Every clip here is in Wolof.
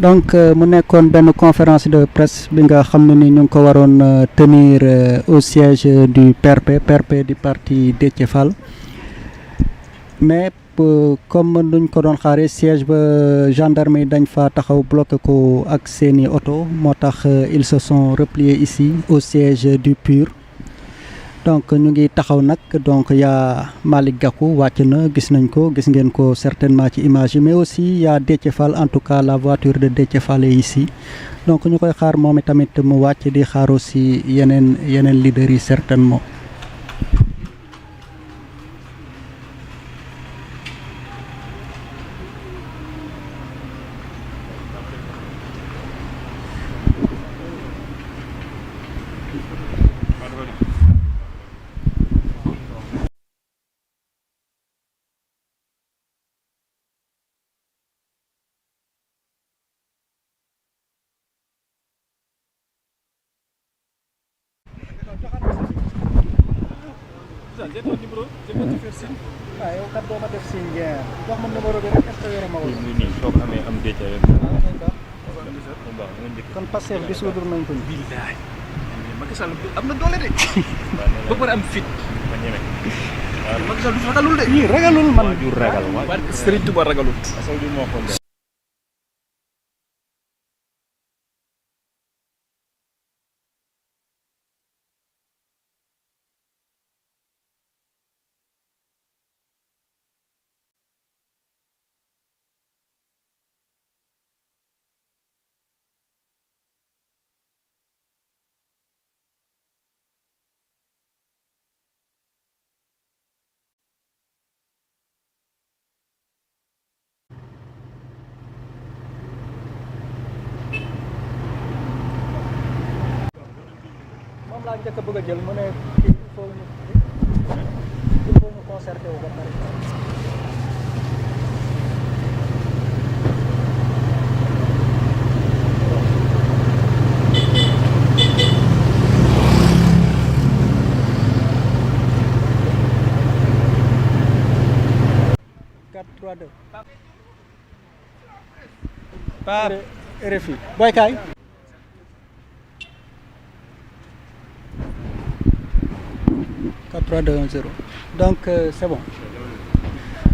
donc mu nekkoon benn conférence de presse bi nga xam ne ni ñu ngi ko waroon tenir au siège du PRP du parti Déthié Fall mais comme nuñ ko doon xaaree siège ba gendarme yi dañ fa taxaw bloqué ko ak seeni oto moo tax ils se sont repliés ici au siège du PUR. donc ñu ngi taxaw nag donc yaa Malick Gakou wàcc na gis nañ ko gis ngeen ko certainement ci image yi mais aussi yaa Déthié Fall en tout cas la voiture de Déthié Fall est ici donc ñu koy xaar moom tamit mu wàcc di xaar aussi yeneen leaders yi certainement. J'ai ton numéro, je peux te faire signe. waaw yow kat doo ma def signe ngeen jox ma numéro bi rek est-ce que yore ma wala. nii soo ko amee am Déthié rek. kon Pastef dissoudre nañ ko. Billaay. Macky Sall am na doole de. ba pare am fit. ba ñeme. Macky Sall du ragalul de. yii ragalul man. du ragal waaw. Barke Serigne Touba ragalut. Asal du moo ko def. moom laa njëkk a bëgg a jël mu ne il faut ñu concerté wu ba pare. Pape RFI Boy Kaay. donc c'est bon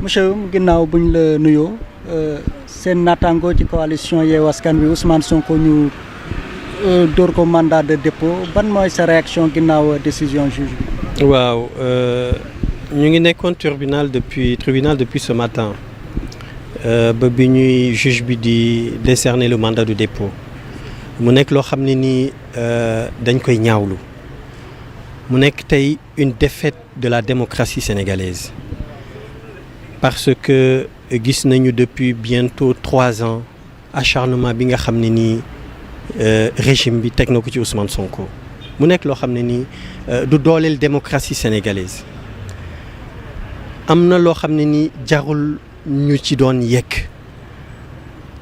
monsieur ginnaaw buñ la nuyoo seen naataango ci coalition Yewwi Askan Wi Ousmane Sonko ñu dóor ko mandat de dépôt ban mooy sa réaction ginnaaw décision juge bi. waaw ñu ngi nekkoon tribunal depuis ce matin ba bi ñuy juge bi di décerner le mandat de dépôt mu nekk loo xam ne nii dañ koy ñaawlu. mu nekk tey une défaite de la démocratie sénégalaise parce que gis nañu depuis bientôt 3 ans acharnement bi nga xam ne nii régime bi teg na ko ci Ousmane Sonko mu nekk loo xam ne nii du dooleel démocratie sénégalaise am na loo xam ne nii jarul ñu ci doon yegg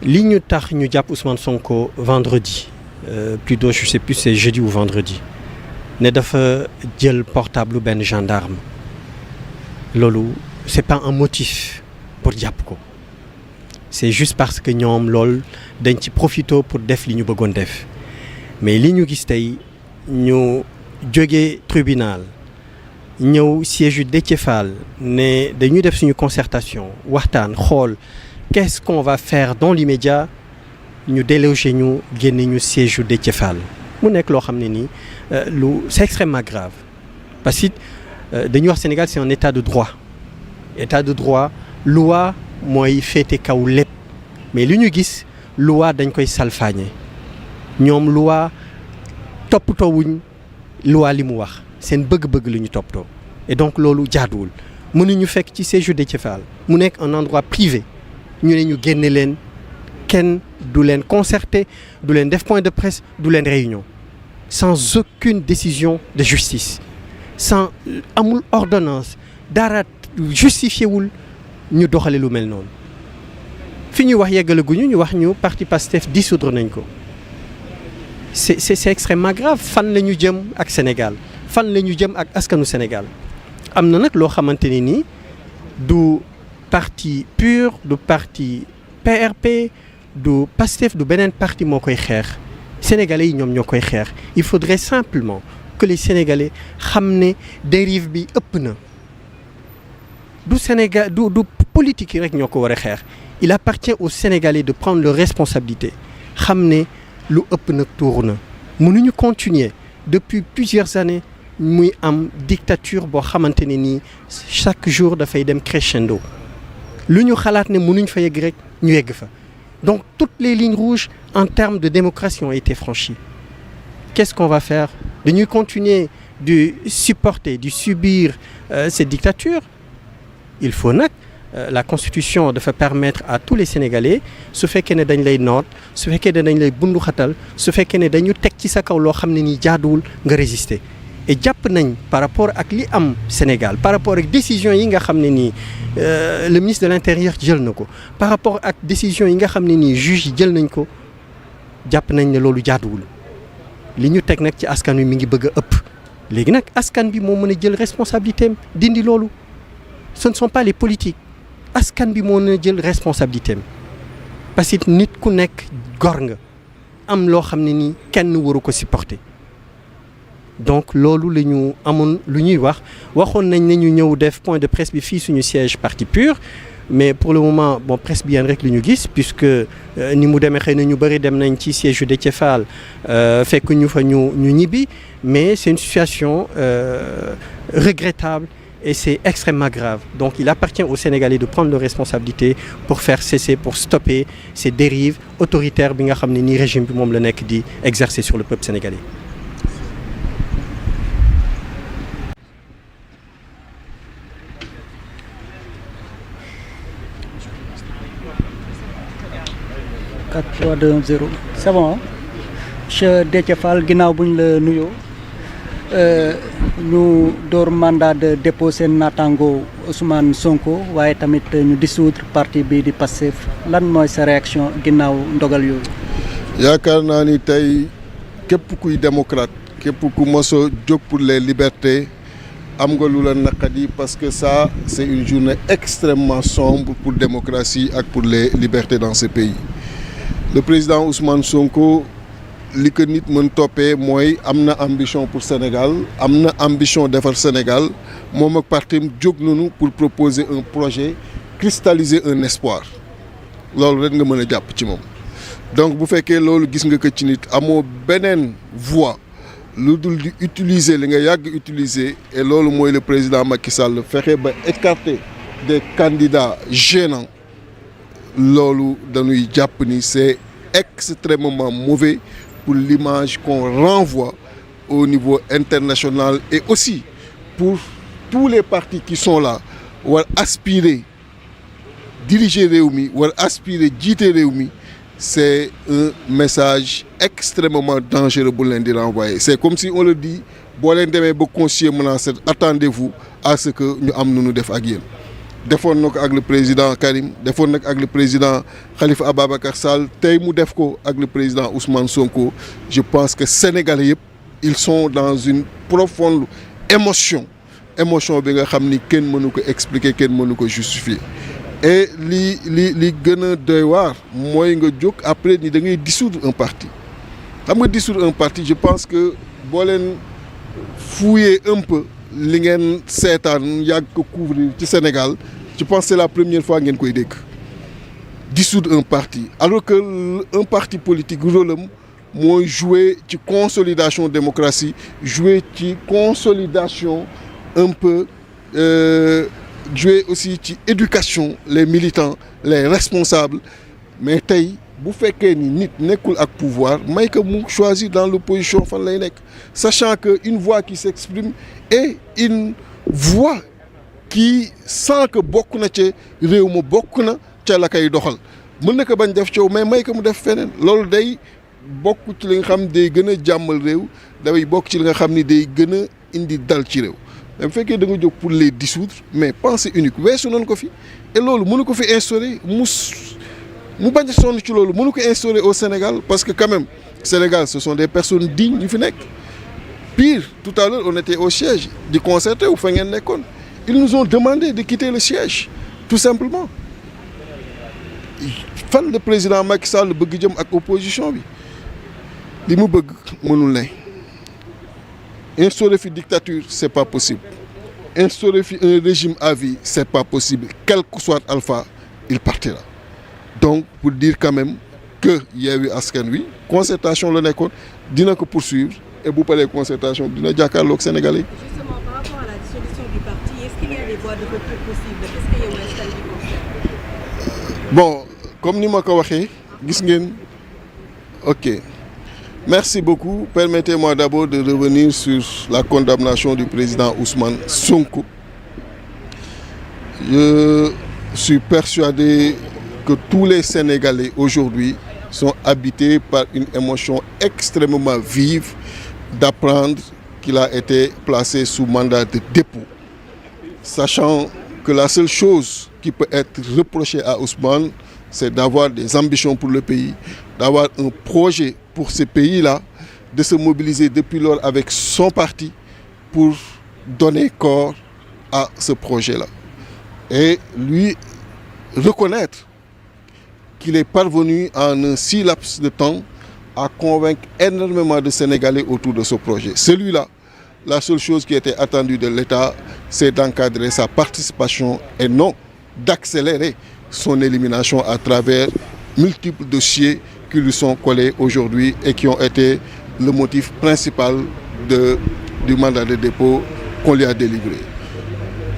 li ñu tax ñu jàpp Ousmane Sonko vendredi plutôt je sais plus c'est jeudi ou vendredi ne dafa jël portable benn gendarme loolu c'est pas un motif pour jàpp ko c'est juste parce que ñoom loolu dañ ci profito pour def li ñu bëggoon def mais li ñu gis tey ñu jógee tribunal ñëw siège yu Déthié Fall ne dañuy def suñu concertation waxtaan xool qu'est-ce qu'on va faire dans l'immédiat ñu déloger ñu génne ñu siège yu Déthié Fall mu nekk loo xam ne nii c'est extrêmement grave parce que dañuy wax Sénégal c'est un état de droit loi mooy féete kaw lépp mais li ñu gis loi dañ koy salfaañe ñoom loi toppatoowuñ loi li mu wax seen bëgg-bëgg li ñu toppatoo et donc loolu jaaduwul mënuñu fekk ci séjour Déthié Fall mu nekk un endroit privé ñu ne ñu génne leen kenn du leen concerté du leen def point de presse du leen réunion sans aucune décision de justice sans amul ordonnance dara justifié wul ñu doxale lu mel noonu fi ñuy wax yeggalaguñu ñu wax ñu parti Pastef dissoudre nañ ko c'est extrêmement grave fan la ñu jëm ak Sénégal fan la ñu jëm ak askanu Sénégal am na nag loo xamante ne nii du parti PUR du parti PRP du Pastef du beneen parti moo koy xeex sénégalais yi ñoom ñoo koy xeex il faudrait simplement que les sénégalais xam ne dérive bi ëpp na du Sénégal du politique yi rek ñoo ko war a xeex il appartient aux sénégalais de prendre leurs responsabilités xam ne lu ëpp nag tuur na mënuñu continuer depuis plusieurs années muy am dictature boo xamante ne nii chaque jour dafay dem crescendo lu ñu xalaat ne mënuñ fa yegg rek ñu yegg fa donc toutes les lignes rouges en termes de démocratie ont été franchies qu'est-ce qu'on va faire dañuy continuer de supporter de subir cette dictature il faut nag la constitution dafa permettre à tous les sénégalais su fekkee ne dañ lay noot su fekkee ne dañ lay bundu xatal su fekkee ne dañu teg ci sa kaw loo xam ne nii jaaduwul nga résister et jàpp nañ par rapport ak li am Sénégal par rapport ak décision yi nga xam ne nii le ministre de l'intérieur jël na ko par rapport ak décision yi nga xam ne nii juge yi jël nañ ko jàpp nañ ne loolu jaaduwul li ñu teg nag ci askan wi mi ngi bëgg a ëpp léegi nag askan bi moo mën a jël responsabilité am dindi loolu ce ne sont pas les politiques askan bi moo mën a jël responsabilité am parce que nit ku nekk gor nga am loo xam ne nii kenn waru ko supporter donc loolu la ñu amoon lu ñuy waxoon nañ ne ñu ñëw def point de presse bi fii suñu siège parti PUR mais pour le moment bon presse bi yéen rek lu ñu gis puisque ni mu demee xëy na ñu bëri dem nañ ci siège yu Déthié Fall fekk ñu fa ñu ñibbi mais c'est une situation regrettable et c'est extrêmement grave donc il appartient aux Sénégalais de prendre leurs responsabilités pour faire cesser pour stopper ces dérives autoritaires bi nga xam ne nii régime bi moom la nekk di exercer sur le peuple sénégalais. C'est bon monsieur Déthié Fall ginnaaw bu ñu la nuyoo ñu door mandat de dépôt seen naataango Ousmane Sonko waaye tamit ñu dissoudre parti bi di Pastef lan mooy sa réaction ginnaaw ndogal yooyu. yaakaar naa ni tey képp kuy démocrate képp ku mos a jóg pour les libertés am nga lu la naqadi parce que ça c'est une journée extrêmement sombre pour démocratie ak pour les libertés dans ce pays. Le président Ousmane Sonko li ko nit mën toppee mooy am na ambition pour Sénégal am na ambition defar Sénégal moom ak partim jóg nañu pour proposer un projet cristalliser un espoir loolu rek nga mën a jàpp ci moom. donc bu fekkee loolu gis nga ko ci nit amoo beneen voie lu dul di utiliser li nga yàgg utiliser et loolu mooy le président Macky Sall fexe ba écarter des candidats gênants loolu dañuy jàpp ni c'est extrêmement mauvais pour l'image qu'on renvoie au niveau international et aussi pour tous les partis qui sont là war aspirer diriger réew mi war aspirer jiite réew mi c'est un message extrêmement dangereux bu leen di renvoyer c'est comme si on le dit boo leen demee ba conscience menacé attendez-vous à ce que ñu am nu ñu def ak yéen. defoon na ko ak le président Karim defoon na ko ak le président Khalifa Ababacar Sall tey mu def ko ak le président Ousmane Sonko je pense que Sénégalais yëpp ils sont dans une profonde émotion bi nga xam ni kenn mënu ko expliquer kenn mënu ko justifier et li gën a doy waar mooy nga jóg après ni da ngay dissoudre un parti xam nga dissoudre un parti je pense que boo leen fouiller un peu li ngeen seetaan yàgg ko couvrir ci Sénégal je pense que c'est la première fois ngeen koy dégg dissoudre un parti alors que un parti politique rôle am mooy jouer ci consolidation démocratie jouer ci consolidation un peu jouer aussi ci éducation les militants les responsables mais tey bu fekkee ni nit nekkul ak pouvoir may ko mu choisir dans l'opposition fan lay nekk sachant que une voix qui s'exprime et une voix qui sent que bokk na ci réew ma bokk na ca la koy doxal mën na ko bañ def coow mais may ko mu def feneen loolu day bokk ci li nga xam day gën a jàmmal réew day bokk ci li nga xam ni day gën a indi dal ci réew mais bu fekkee da nga jóg pour les dissoudre mais pensée unique weesu nañ ko fi et loolu mënu ko fi instaurer mu bañ a sonn ci loolu mënu ko instaurer au Sénégal parce que quand même Sénégal ce sont des personnes dignes yu fi nekk pire tout à l'heure on était au siège di concerté wu fa ngeen nekkoon ils nous ont demandé de quitter le siège tout simplement fan le président Macky Sall bëgg jëm ak opposition bi li mu bëgg mënul ne instaurer fi dictature c'est pas possible instaurer fi un régime à vie c'est pas possible quel que soit Alpha il partira donc pour dire quand même que Yewwi Askan Wi concertation la nekkoon dina ko poursuivre et bu paree concertation dina jàkkaarloog Sénégalais. Justement, par rapport à la dissolution du parti, est-ce qu'il y a des voies de recours possibles? Qu'est-ce que Yewwi Askan Wi considère? Bon, comme ni ma ko waxee gis ngeen ok merci beaucoup. Permettez-moi d'abord de revenir sur la condamnation du président Ousmane Sonko. Je suis persuadé que tous les Sénégalais aujourd'hui sont habités par une émotion extrêmement vive d'apprendre qu'il a été placé sous mandat de dépôt, sachant que la seule chose qui peut être reprochée à Ousmane, c'est d'avoir des ambitions pour le pays, d'avoir un projet pour ce pays-là, de se mobiliser depuis lors avec son parti pour donner corps à ce projet-là. Et lui reconnaître qu'il est parvenu en un si laps de temps à convaincre énormément de Sénégalais autour de ce projet. Celui-là, la seule chose qui était attendue de l'État, c'est d'encadrer sa participation et non d'accélérer son élimination à travers multiples dossiers qui lui sont collés aujourd'hui et qui ont été le motif principal du mandat de dépôt qu'on lui a délivré.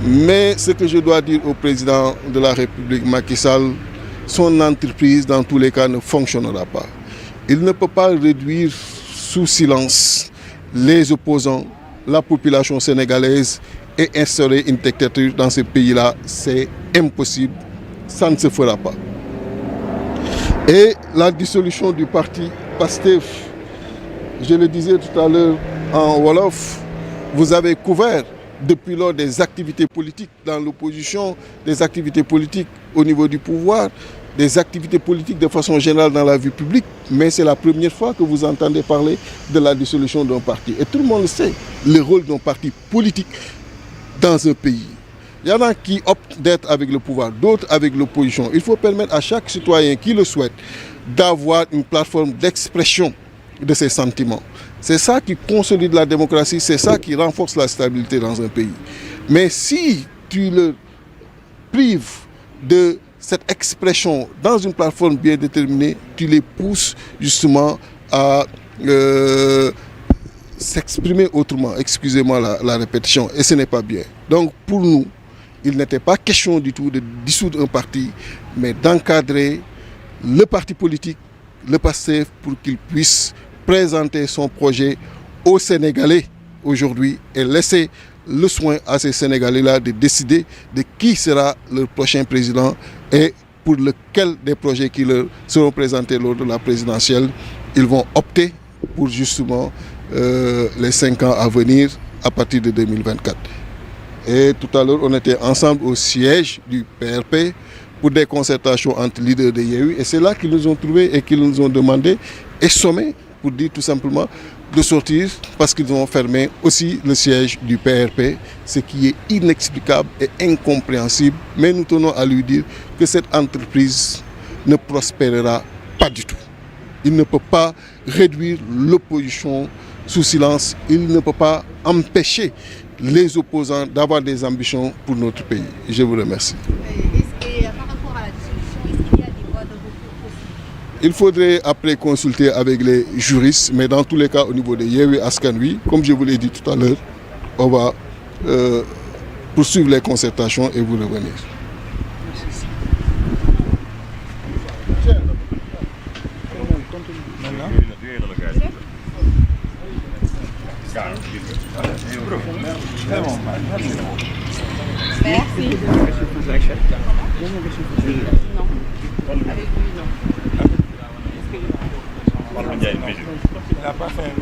Mais ce que je dois dire au président de la République, Macky Sall, son entreprise, dans tous les cas, ne fonctionnera pas. Il ne peut pas réduire sous silence les opposants, la population sénégalaise et instaurer une dictature dans ce pays-là. C'est impossible. Ça ne se fera pas. Et la dissolution du parti PASTEF, je le disais tout à l'heure en Wolof, vous avez couvert depuis lors des activités politiques dans l'opposition, des activités politiques au niveau du pouvoir, des activités politiques de façon générale dans la vie publique, mais c'est la première fois que vous entendez parler de la dissolution d'un parti. Et tout le monde sait le rôle d'un parti politique dans un pays. Il y en a qui optent d'être avec le pouvoir, d'autres avec l'opposition. Il faut permettre à chaque citoyen qui le souhaite d'avoir une plateforme d'expression de ses sentiments. C'est ça qui consolide la démocratie, c'est ça qui renforce la stabilité dans un pays. Mais si tu le prives de cette expression dans une plateforme bien déterminée, tu les pousses justement à s'exprimer autrement. Excusez-moi la répétition, et ce n'est pas bien. Donc pour nous, il n'était pas question du tout de dissoudre un parti, mais d'encadrer le parti politique, le PASTEF, pour qu'il puisse présenter son projet aux Sénégalais aujourd'hui et laisser le soin à ces Sénégalais-là de décider de qui sera leur prochain président et pour lequel des projets qui leur seront présentés lors de la présidentielle, ils vont opter pour justement les 5 ans à venir à partir de 2024. Et tout à l'heure, on était ensemble au siège du PRP pour des concertations entre leaders de Yewwi et c'est là qu'ils nous ont trouvés et qu'ils nous ont demandé et sommé pour dire tout simplement de sortir parce qu'ils ont fermé aussi le siège du PRP, ce qui est inexplicable et incompréhensible. Mais nous tenons à lui dire que cette entreprise ne prospérera pas du tout. Il ne peut pas réduire l'opposition sous silence. Il ne peut pas empêcher les opposants d'avoir des ambitions pour notre pays. Je vous remercie. Et par rapport à la dissolution, est-ce qu'il y a des voies de recours possibles? Il faudrait après consulter avec les juristes, mais dans tous les cas au niveau de Yewwi Askan Wi, comme je vous l'ai dit tout à l'heure, on va poursuivre les concertations et vous revenir. Merci. Non. Avec lui, non. Il n'a pas fait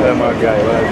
Vraiment gars yi